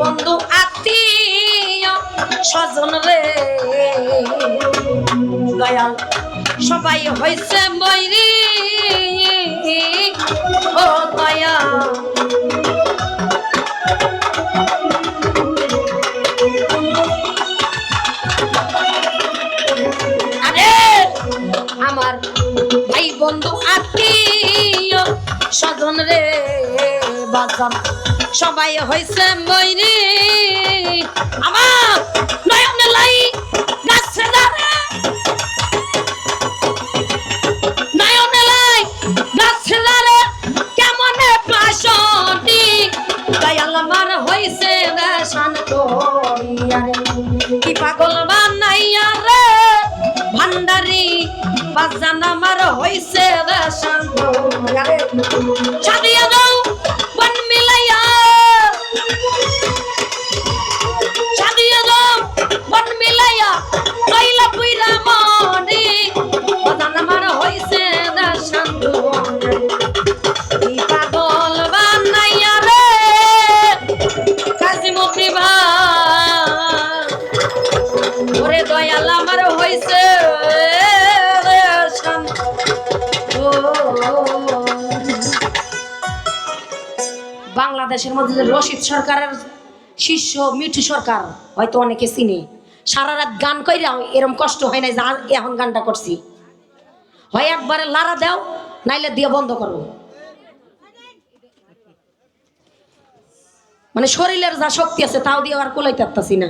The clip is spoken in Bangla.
বন্ধু আত্মীয় স্বজন রে দয়াল সবাই হইছে ময়রি ও দয়াল আমার ভাই বন্ধু আত্মীয় স্বজন রে বাজান সবাই হইছে ময়রি আমার নয়নে লাই গাছে দাঁড়ে নয়নে লাই গাছে দাঁড়ে কেমনে পাশটি দয়াল আমার হইছে রে শান্ত কি পাগল বানাইয়া রে ভান্ডারি বাজান আমার হইছে রে শান্ত ছাড়িয়া দাও বন মিলাইয়া ছাড়িয়া দাও বন মিলাইয়া কইলা পুইরা মনি বাজান আমার হইছে রে শান্ত কি পাগল বানাইয়া রে কাজী মুক্তি ভাই ওরে দয়াল আমার হইছে বাংলাদেশের মধ্যে রশিদ সরকারের শিষ্য মিঠু সরকার হয়তো অনেকে চিনে সারা রাত গান কইরা এরকম কষ্ট হয় না এখন গানটা করছি হয় একবারে লারা দাও নাইলে দিয়ে বন্ধ করো মানে শরীরের যা শক্তি আছে তাও দিয়ে আর কোলাইতে পারতাছি না